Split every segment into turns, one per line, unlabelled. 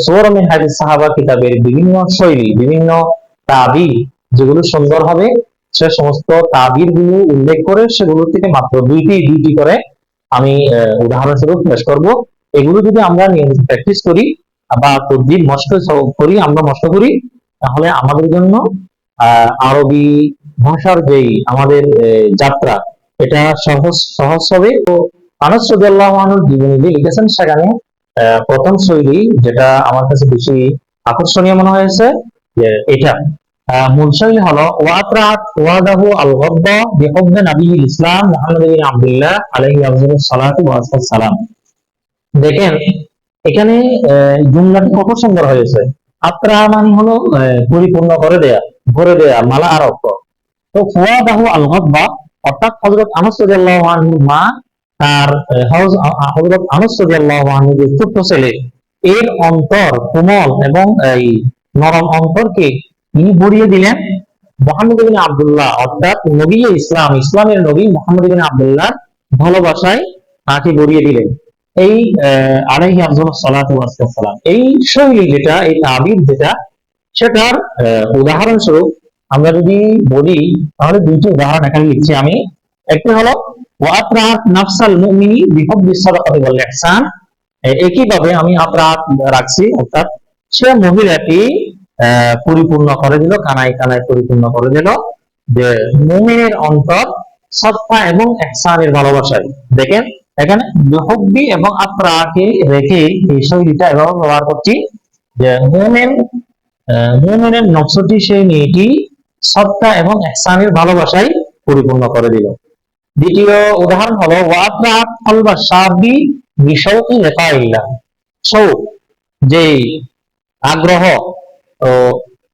সূরা মিন হাদিস সাহাবা কিতাবের বিভিন্ন শৈলী, বিভিন্ন তাবির যেগুলো সুন্দর হবে, সে সমস্ত তাবির গুলো উল্লেখ করে সেগুলো থেকে মাত্র দুইটি করে আমি উদাহরণস্বরূপ পেশ করব। এগুলো যদি আমরা নিয়মিত প্র্যাকটিস করি বা প্রতিদিন মস্ত করি, তাহলে আমাদের জন্য আরবি ভাষার যেই আমাদের যাত্রা, এটা সহজ সহজ হবে। তো আনাস রাদিয়াল্লাহু আনহুর জীবনী যে লিখেছেন, সেখানে প্রথম শৈলী যেটা আমার কাছে বেশি আকর্ষণীয় মনে হয়েছে, যে এটা মূল শৈলী হলো ওয়াতরাত ওয়াদাহু আল গদ্দা বিহুব্বে নবীল ইসলাম মুহাম্মদ ইবনে আব্দুল্লাহ আলাইহি আফজালুস সালাতু ওয়া সালাম। দেখেন এখানে জুমলাটি কত সুন্দর হয়েছে। আত্রা মানে হলো পরিপূর্ণ করে দেয়া, ভরে দেয়া, মালা আর অর্থ। তো ফুয়াদাহু আল গদ্দা অর্থাৎ হযরত আনাস রাদিয়াল্লাহু আনহুর মা তার হযরত আনাস রাদিয়াল্লাহু আনহু যে ছোট্ট ছেলে, এর অন্তর কোমল এবং এই নরম অন্তরকে তিনি ভরিয়ে দিলেন মুহাম্মদ ইবনে আব্দুল্লাহ, অর্থাৎ নবী ইসলাম, ইসলামের নবী মুহাম্মদ ইবনে আব্দুল্লাহ ভালোবাসায় তাকে ভরিয়ে দিলেন। এই আলাইহি আফজালুস সালাতু ওয়াস সালাম, এই শৈলী যেটা, এই তাবির যেটা, সেটার উদাহরণস্বরূপ আমরা যদি বলি, তাহলে দুইটি উদাহরণ এখানে লিখছি আমি। একটি হলো ওয়াতরাত নাফসাল মুমিনি বিহুব্বিস সাদাকাতি ওয়াল ইহসান। একইভাবে আমি আতরাত রাখছি, অর্থাৎ সে মহিলাটি পরিপূর্ণ করে দিল, কানায় কানায় পরিপূর্ণ করে দিল যে মুমিনের অন্তর সদকা এবং ইহসানের ভালোবাসায়। দেখেন এখানে বিহুব্বি এবং আতরাকে রেখে এই শৈলীটা এভাবে ব্যবহার করছি যে মুমিনের নফসটি, সেই মেয়েটি সদকা এবং ইহসানের ভালোবাসায় পরিপূর্ণ করে দিল। দ্বিতীয় উদাহরণ হলো ওয়াতরাত কলবা শাবি বিশৌকি লিকাইল্লাহ। শৌক, যে আগ্রহ, ও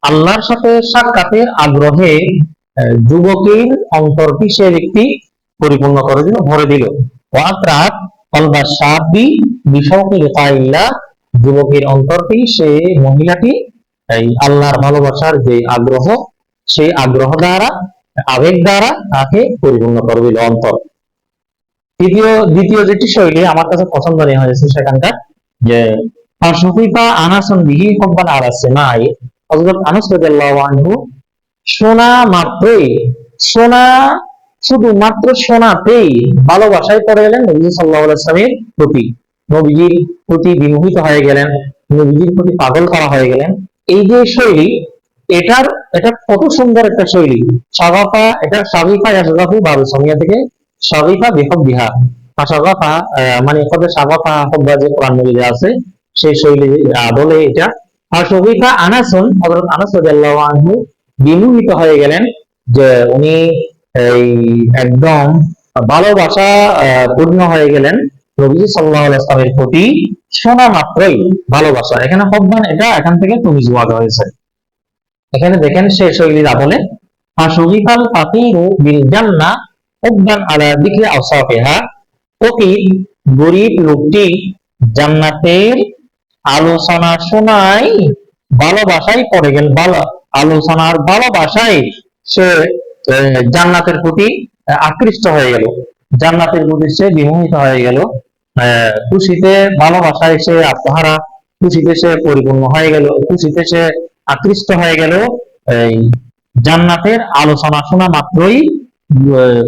আল্লাহর সাথে সাক্ষাতের আগ্রহে যুবকের অন্তরটি সে ব্যক্তি পরিপূর্ণ করে দিল, ভরে দিল। ওয়াতরাত কলবা শাবি বিশৌকি লিকাইল্লাহ, যুবকের অন্তরটি, সে মহিলাটি এই আল্লাহর ভালোবাসার যে আগ্রহ, সেই আগ্রহ দ্বারা, আবেগ দ্বারা তাকে পরিপূর্ণ করে দিল অন্তর। দ্বিতীয় যেটি শৈলী আমার কাছে পছন্দনীয় হয়েছে সেখানকার, যে ফাসুফিফা আনাসুন বিহি হুব্বান আলা সিমাই। হযরত আনাস রাদিয়াল্লাহু আনহু শুধুমাত্র শোনাতেই ভালোবাসায় পড়ে গেলেন নবী সাল্লাল্লাহু আলাইহি ওয়াসাল্লামের প্রতি, নবীজির প্রতি বিমোহিত হয়ে গেলেন, নবীজির প্রতি পাগল করা হয়ে গেলেন। এই যে শৈলী, এটা কত সুন্দর একটা শৈলী। সাগাফা, এটা সাগিফা ইয়াসগাফু বাবু সামিয়া থেকে সাগিফা বিহুব্বিহা। সাগাফা মানে কত সাগাফা হুব্বা যে কোরআন মজিদে আছে, সেই শৈলী বলে এটা। আর সাগিফা আনাসুন, হযরত আনাস রাদিয়াল্লাহু আনহু বিমোহিত হয়ে গেলেন, যে উনি এই একদম ভালোবাসা পূর্ণ হয়ে গেলেন নবী সাল্লাল্লাহু আলাইহি ওয়াসাল্লামের প্রতি, শোনা মাত্রই ভালোবাসা। এখানে হুব্বান, এটা এখান থেকে তমিজ ওয়াজা হয়েছে। এখানে দেখেন সে শৈলীর আমলে ফাসুগিফাল ফাকিরু বিল জান্নাহ হুব্বান আলা যিকরি আওসাফিহা। ফকির, গরীব লোকটি জান্নাতের আলোচনা শোনায় ভালোবাসায় পড়ে গেল, আলোচনার ভালোবাসায় সে জান্নাতের প্রতি আকৃষ্ট হয়ে গেল, জান্নাতের প্রতি সে বিমোহিত হয়ে গেল, খুশিতে ভালোবাসায় সে আত্মহারা, খুশিতে সে পরিপূর্ণ হয়ে গেল, খুশিতে সে আকৃষ্ট হয়ে গেল। এই জান্নাতের আলোচনা শোনা মাত্রই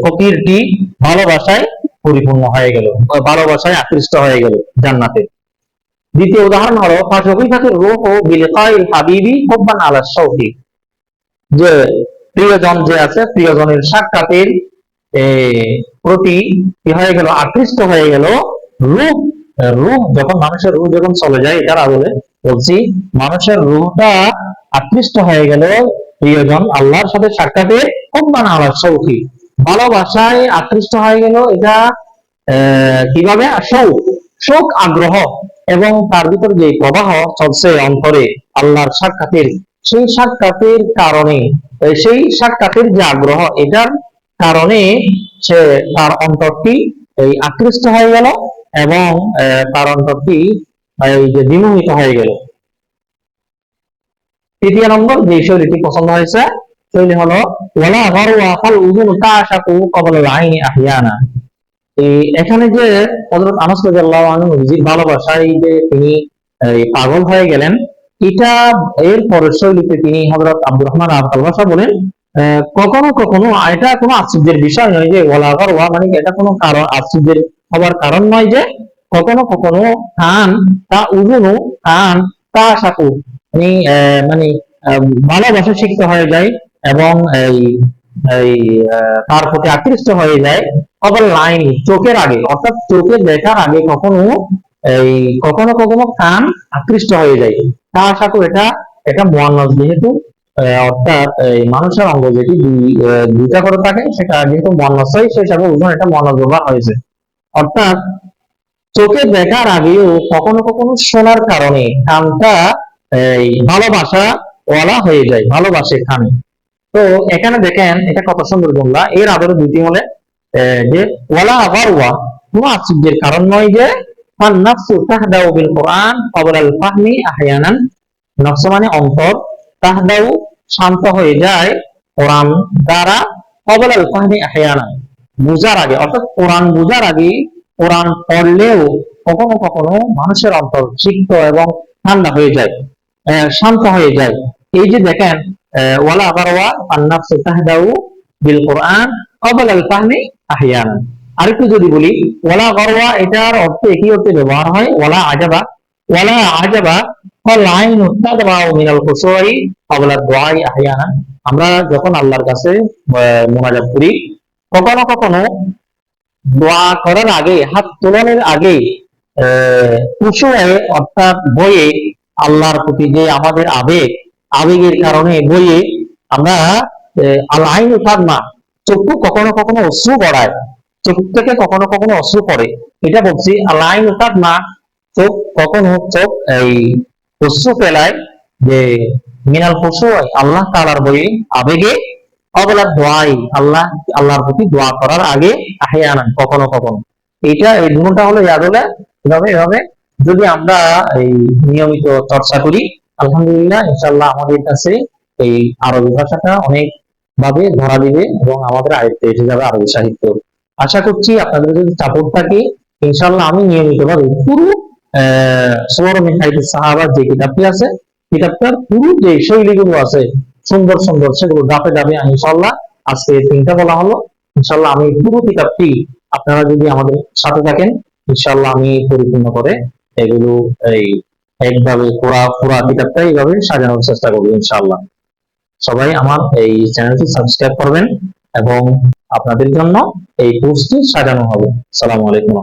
ফকিরটি ভালোবাসায় পরিপূর্ণ হয়ে গেল, ভালোবাসায় আকৃষ্ট হয়ে গেল জান্নাতে। দ্বিতীয় উদাহরণ হলো ফাসুফিফাতুর রূহু বিলিকাইল হাবিবি হুব্বান আলা শাওকি। যে প্রিয়জন যে আছে, প্রিয়জনের সাক্ষাতের প্রতি কি হয়ে গেল, আকৃষ্ট হয়ে গেল। রূহ যখন, মানুষের রূহ যখন চলে যায়, এটার বলছি মানুষের রূহটা আকৃষ্ট হয়ে গেল প্রিয়জন আল্লাহর সাথে সাক্ষাতে হুব্বান আলা শাওকি, ভালোবাসায় আকৃষ্ট হয়ে গেল। এটা কিভাবে? শৌক, আগ্রহ, এবং তার ভিতর যে প্রবাহ চলছে অন্তরে আল্লাহর সাক্ষাতের, সেই সাক্ষাতের কারণে, সেই সাক্ষাতের যে আগ্রহ, এটার কারণে সে, তার অন্তরটি এই আকৃষ্ট হয়ে গেল, এবং তার অন্তরটি এই যে বিমোহিত হয়ে গেল। তৃতীয় নম্বর যে শৈলীটি পছন্দ হয়েছে, শৈলী হলো ওয়ালা গারওয়া ফাল উযুন তাশাকু ক্বাবলা আল আইনি আহিয়ানা। এখানে যে হযরত আনাস রাদিয়াল্লাহু আনহু নবীজির ভালোবাসায় যে তিনি পাগল হয়ে গেলেন। এটা এর পরের শৈলীতে তিনি হযরত আব্দুর রহমান আল-বাসা বলেন, কখনো কখনো এটা কোনো আশ্চর্যের বিষয় নয় যে ওয়ালা গারওয়া, মানে এটা কোনো কারণ আশ্চর্যের হবার কারণ নয় যে কখনো কখনো কান তা উজুনু, কান তা সাকু, মানে মানে ভালোবাসা সিক্ত হয়ে যায় এবং এই এই তার প্রতি আকৃষ্ট হয়ে যায়। আবার লাইন চোখের আগে, অর্থাৎ চোখে দেখার আগে কখনো এই কখনো কখনো কান আকৃষ্ট হয়ে যায়। তা সাকু, এটা এটা মুয়ান্নাস যেহেতু, অর্থাৎ এই মানুষের অঙ্গ যেটি দুইটা করে থাকে, সেটা যেহেতু মুয়ান্নাস হয় সেই হিসাবে ওজন এটা মুয়ান্নাস ব্যবহার হয়েছে। অর্থাৎ চোখে দেখার আগেও কখনো কখনো শোনার কারণে কানটা এই ভালোবাসা ওয়ালা হয়ে যায়, ভালোবাসে কানে। তো এখানে দেখেন এটা কত সুন্দর জumla, এর আদরে দুটি হলে যে ওয়ালা গারওয়া, কোনো আশ্চর্যের কারণ নয় যে ফান্নাফসু তাহদাউ বিল কোরআন ক্বাবলা আল ফাহমি আহয়ানান, নফস মানে অন্তর, তাহদাউ শান্ত হয়ে যায় কোরআন দ্বারা, ক্বাবলা আল ফাহমি আহয়ানান বুঝার আগে, অর্থাৎ কোরআন বুঝার আগে কোরআন পড়লেও কখনো কখনো মানুষের অন্তর সিক্ত এবং ঠান্ডা হয়ে যায়, শান্ত হয়ে যায়। এই যে দেখেন ওয়ালা গারওয়া আন-নাফসু তাহদাউ বিল কোরআন ক্বাবলা আল ফাহমি আহয়ানান। আরেকটু যদি বলি, ওয়ালা গারওয়া এটার অর্থ একই অর্থে ব্যবহার হয় ওয়ালা আজাবা। ওয়ালা আজাবা ফাল আইনু তাদবাউ মিনাল খুশুই ক্বাবলা দুআই আহয়ানান। আমরা যখন আল্লাহর কাছে মুনাজাত করি, কখনো কখনো দোয়া করার আগে, হাত তোলনের আগে খুশুয়ে অর্থাৎ বয়ে, আল্লাহর প্রতি যে আমাদের আবেগ, আবেগের কারণে বয়ে আমরা আল আইনু তাদমা, চক্ষু কখনো কখনো অশ্রু গড়ায়, চোখ থেকে কখনো কখনো অশ্রু পড়ে, এটা বলছি আল আইনু তাদমা, চোখ কখনো চোখ এই অশ্রু ফেলায়, যে মিনাল খুশুই আল্লাহ তাআলার বয়ে আবেগে, ক্বাবলা দুআই আল্লাহর প্রতি দোয়া করার আগে, আহয়ানান কখনো কখনো। এটা এই গুণটা হলো ইয়াদুল্লাহ। এভাবে এভাবে যদি আমরা এই নিয়মিত চর্চা করি, আলহামদুলিল্লাহ ইনশাআল্লাহ আমাদের কাছে এই আরবি ভাষাটা অনেক ভাবে ধরা দিবে এবং আমাদের আয়ত্তে এসে যাবে আরবি সাহিত্য। আশা করছি আপনাদের যদি সাপোর্ট থাকে, ইনশাআল্লাহ আমি নিয়মিত ভাবে পুরো সুওয়ার মিন হাদিস সাহাবা যে কিতাবটি আছে, কিতাবটার পুরো যে শৈলীগুলো আছে সুন্দর সুন্দর, সেগুলো ধাপে ধাপে ইনশাআল্লাহ, আজকে তিনটা বলা হলো, ইনশাআল্লাহ আমি পুরো কিতাবটি আপনারা যদি আমাদের সাথে থাকেন, ইনশাআল্লাহ আমি পরিপূর্ণ করে এগুলো এই একভাবে পুরা কিতাবটা এইভাবে সাজানোর চেষ্টা করবো ইনশাআল্লাহ। সবাই আমার এই চ্যানেলটি সাবস্ক্রাইব করবেন এবং আপনাদের জন্য এই কোর্সটি সাজানো হবে। আসসালামু আলাইকুম।